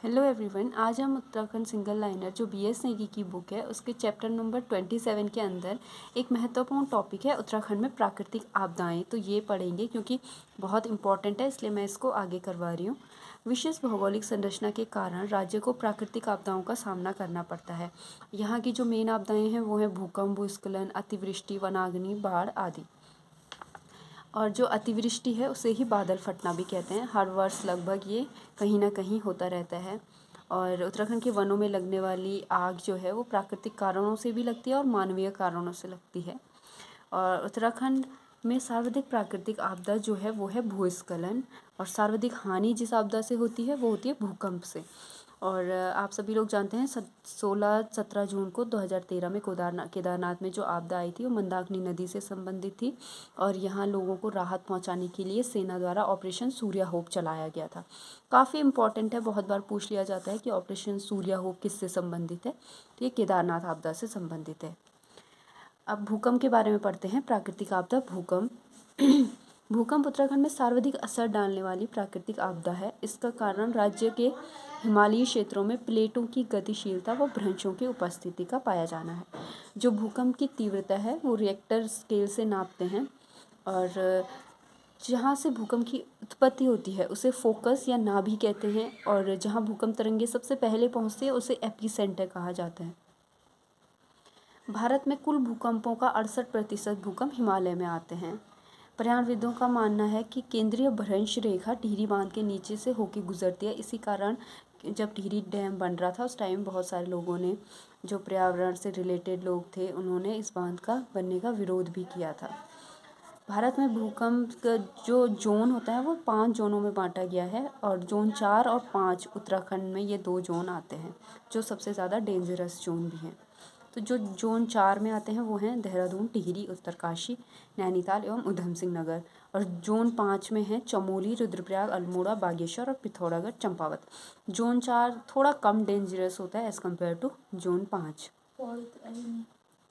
Hello everyone, आज हम Uttarakhand single liner जो बीएस नेगी की बुक है उसके चैप्टर नंबर 27 के अंदर एक महत्वपूर्ण टॉपिक है उत्तराखंड में प्राकृतिक आपदाएं। तो ये पढ़ेंगे क्योंकि बहुत इंपॉर्टेंट है, इसलिए मैं इसको आगे करवा रही हूँ। विशेष भौगोलिक संरचना के कारण राज्य को प्राकृतिक आपदाओं का सामना करना पड़ता है। यहाँ की जो मेन आपदाएं हैं वो हैं भूकंप, भूस्खलन, अतिवृष्टि, वनाग्नि, बाढ़ आदि। और जो अतिवृष्टि है उसे ही बादल फटना भी कहते हैं। हर वर्ष लगभग ये कहीं ना कहीं होता रहता है। और उत्तराखंड के वनों में लगने वाली आग जो है वो प्राकृतिक कारणों से भी लगती है और मानवीय कारणों से लगती है। और उत्तराखंड में सर्वाधिक प्राकृतिक आपदा जो है वो है भूस्खलन, और सर्वाधिक हानि जिस आपदा से होती है वो होती है भूकंप से। और आप सभी लोग जानते हैं 16-17 जून को 2013 में केदारनाथ में जो आपदा आई थी वो मंदाकिनी नदी से संबंधित थी। और यहाँ लोगों को राहत पहुँचाने के लिए सेना द्वारा ऑपरेशन सूर्या होप चलाया गया था। काफ़ी इंपॉर्टेंट है, बहुत बार पूछ लिया जाता है कि ऑपरेशन सूर्या होप किससे संबंधित है, तो ये केदारनाथ आपदा से संबंधित है। अब भूकंप के बारे में पढ़ते हैं। प्राकृतिक आपदा भूकंप। भूकंप उत्तराखंड में सर्वाधिक असर डालने वाली प्राकृतिक आपदा है। इसका कारण राज्य के हिमालयी क्षेत्रों में प्लेटों की गतिशीलता व भ्रंशों की उपस्थिति का पाया जाना है। जो भूकंप की तीव्रता है वो रिएक्टर स्केल से नापते हैं, और जहाँ से भूकंप की उत्पत्ति होती है उसे फोकस या नाभि कहते हैं, और जहाँ भूकंप तरंगे सबसे पहले पहुँचती है उसे एपिसेंटर कहा जाता है। भारत में कुल भूकंपों का 68% भूकंप हिमालय में आते हैं। पर्यावरणविदों का मानना है कि केंद्रीय भ्रंश रेखा टिहरी बांध के नीचे से होकर गुजरती है। इसी कारण जब टिहरी डैम बन रहा था उस टाइम बहुत सारे लोगों ने, जो पर्यावरण से रिलेटेड लोग थे, उन्होंने इस बांध का बनने का विरोध भी किया था। भारत में भूकंप का जो जोन होता है वो 5 जोनों में बांटा गया है, और जोन 4 और 5 उत्तराखंड में ये 2 जोन आते हैं जो सबसे ज़्यादा डेंजरस जोन भी हैं। तो जो जोन 4 में आते हैं वो हैं देहरादून, टिहरी, उत्तरकाशी, नैनीताल एवं ऊधम सिंह नगर। और जोन 5 में हैं चमोली, रुद्रप्रयाग, अल्मोड़ा, बागेश्वर और पिथौरागढ़, चंपावत। जोन 4 थोड़ा कम डेंजरस होता है as compare to zone 5।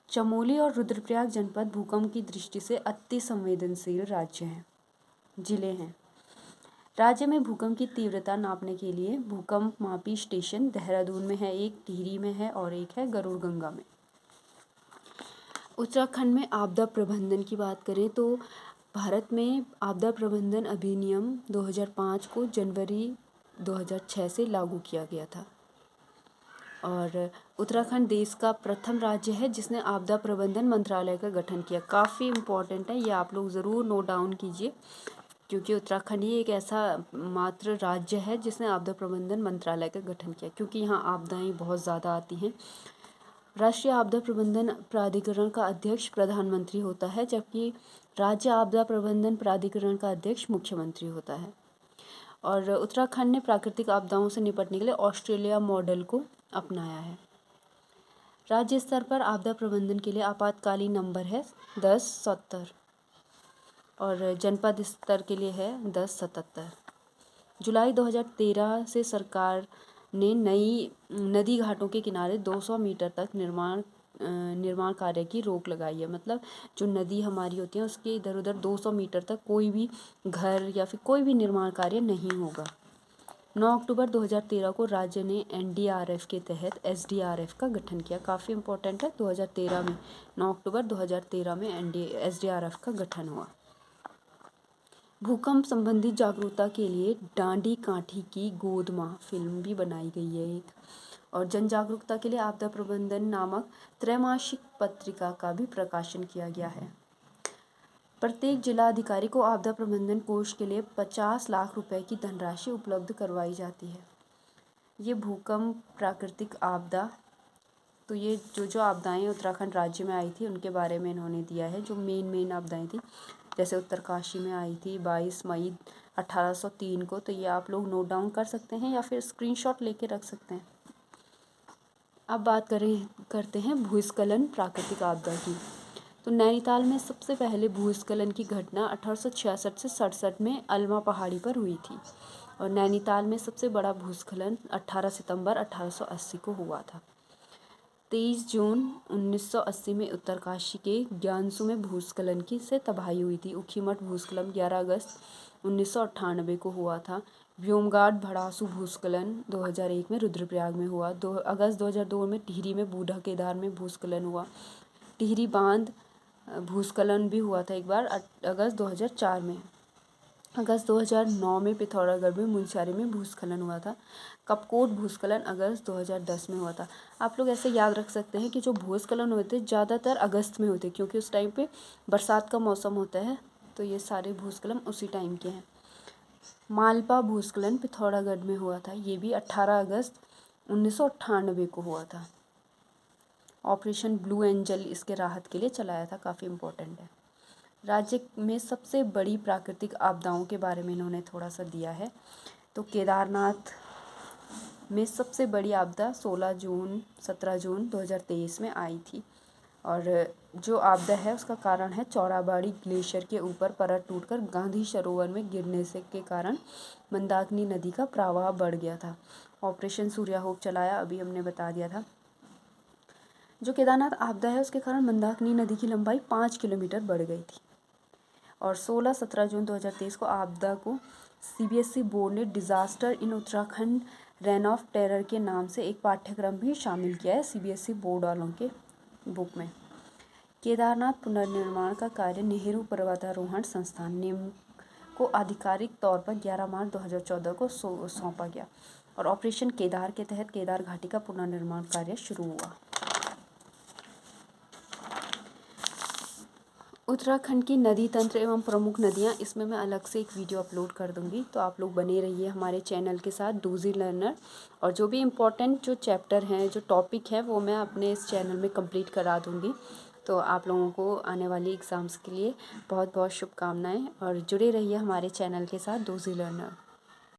Chamoli और रुद्रप्रयाग जनपद भूकंप की दृष्टि से अति संवेदनशील राज्य हैं, जिले हैं। राज्य में भूकंप की तीव्रता नापने के लिए भूकंप मापी स्टेशन देहरादून में है एक, टिहरी में है और एक है गरुड़गंगा में। उत्तराखंड में आपदा प्रबंधन की बात करें तो भारत में आपदा प्रबंधन अधिनियम 2005 को जनवरी 2006 से लागू किया गया था। और उत्तराखंड देश का प्रथम राज्य है जिसने आपदा प्रबंधन मंत्रालय का गठन किया। काफ़ी इम्पोर्टेंट है, ये आप लोग ज़रूर नोट डाउन कीजिए, क्योंकि उत्तराखंड ही एक ऐसा मात्र राज्य है जिसने आपदा प्रबंधन मंत्रालय का गठन किया, क्योंकि यहाँ आपदाएं बहुत ज़्यादा आती हैं। राष्ट्रीय आपदा प्रबंधन प्राधिकरण का अध्यक्ष प्रधानमंत्री होता है, जबकि राज्य आपदा प्रबंधन प्राधिकरण का अध्यक्ष मुख्यमंत्री होता है। और उत्तराखंड ने प्राकृतिक आपदाओं से निपटने के लिए ऑस्ट्रेलिया मॉडल को अपनाया है। राज्य स्तर पर आपदा प्रबंधन के लिए आपातकालीन नंबर है 1070, और जनपद स्तर के लिए है 1077। जुलाई 2013 से सरकार ने नई नदी घाटों के किनारे 200 मीटर तक निर्माण कार्य की रोक लगाई है। मतलब जो नदी हमारी होती है उसके इधर उधर 200 मीटर तक कोई भी घर या फिर कोई भी निर्माण कार्य नहीं होगा। 9 अक्टूबर 2013 को राज्य ने एनडीआरएफ के तहत एसडीआरएफ का गठन किया। काफ़ी इंपॉर्टेंट है, 2013 में 9 अक्टूबर 2013 में एसडीआरएफ का गठन हुआ। भूकंप संबंधी जागरूकता के लिए डांडी काठी की गोद माँ फिल्म भी बनाई गई है एक। और जन जागरूकता के लिए आपदा प्रबंधन नामक त्रैमासिक पत्रिका का भी प्रकाशन किया गया है। प्रत्येक जिला अधिकारी को आपदा प्रबंधन कोष के लिए 50 लाख रुपए की धनराशि उपलब्ध करवाई जाती है। ये भूकंप, प्राकृतिक आपदा, तो ये जो आपदाएं उत्तराखंड राज्य में आई थी उनके बारे में इन्होंने दिया है, जो मेन आपदाएं थी। जैसे उत्तरकाशी में आई थी 22 मई 1803 को, तो ये आप लोग नोट डाउन कर सकते हैं या फिर स्क्रीनशॉट लेके रख सकते हैं। अब बात करते हैं भूस्खलन प्राकृतिक आपदा की। तो नैनीताल में सबसे पहले भूस्खलन की घटना 1866 से 67 में अल्मा पहाड़ी पर हुई थी। और नैनीताल में सबसे बड़ा भूस्खलन 18 सितंबर 1880 को हुआ था। 23 जून 1980 में उत्तरकाशी के ज्ञानसू में भूस्खलन की से तबाही हुई थी। ऊखीमठ भूस्खलन 11 अगस्त 1998 को हुआ था। व्योमगाड भड़ासू भूस्खलन 2001 में रुद्रप्रयाग में हुआ। अगस्त 2002 में टिहरी में बूढ़ा केदार में भूस्खलन हुआ। टिहरी बांध भूस्खलन भी हुआ था एक बार अगस्त 2004 में। अगस्त 2009 में पिथौरागढ़ में मुनस्यारी में भूस्खलन हुआ था। कपकोट भूस्खलन अगस्त 2010 में हुआ था। आप लोग ऐसे याद रख सकते हैं कि जो भूस्खलन हुए थे ज़्यादातर अगस्त में होते, क्योंकि उस टाइम पे बरसात का मौसम होता है, तो ये सारे भूस्खलन उसी टाइम के हैं। मालपा भूस्खलन पिथौरागढ़ में हुआ था, ये भी 18 अगस्त 1998 को हुआ था। ऑपरेशन ब्लू एंजल इसके राहत के लिए चलाया था, काफ़ी इम्पोर्टेंट है। राज्य में सबसे बड़ी प्राकृतिक आपदाओं के बारे में इन्होंने थोड़ा सा दिया है। तो केदारनाथ में सबसे बड़ी आपदा 17 जून 2023 में आई थी, और जो आपदा है उसका कारण है चौराबाड़ी ग्लेशियर के ऊपर परत टूटकर गांधी सरोवर में गिरने से के कारण मंदाकिनी नदी का प्रवाह बढ़ गया था। ऑपरेशन सूर्याहोप चलाया, अभी हमने बता दिया था। जो केदारनाथ आपदा है उसके कारण मंदाकिनी नदी की लंबाई 5 किलोमीटर बढ़ गई थी। और 16-17 जून 2023 को आपदा को CBSE बोर्ड ने disaster in Uttarakhand rain of terror के नाम से एक पाठ्यक्रम भी शामिल किया है CBSE बोर्ड वालों के बुक में। केदारनाथ पुनर्निर्माण का कार्य नेहरू पर्वतारोहण संस्थान नेम को आधिकारिक तौर पर 11 मार्च 2014 को सौंपा गया, और ऑपरेशन केदार के तहत केदार घाटी का पुनर्निर्माण कार्य शुरू हुआ। उत्तराखंड की नदी तंत्र एवं प्रमुख नदियाँ, इसमें मैं अलग से एक वीडियो अपलोड कर दूंगी, तो आप लोग बने रहिए हमारे चैनल के साथ डूजी लर्नर। और जो भी इम्पोर्टेंट जो चैप्टर हैं, जो टॉपिक है, वो मैं अपने इस चैनल में कंप्लीट करा दूंगी। तो आप लोगों को आने वाली एग्ज़ाम्स के लिए बहुत बहुत शुभकामनाएं, और जुड़े रहिए हमारे चैनल के साथ डूजी लर्नर।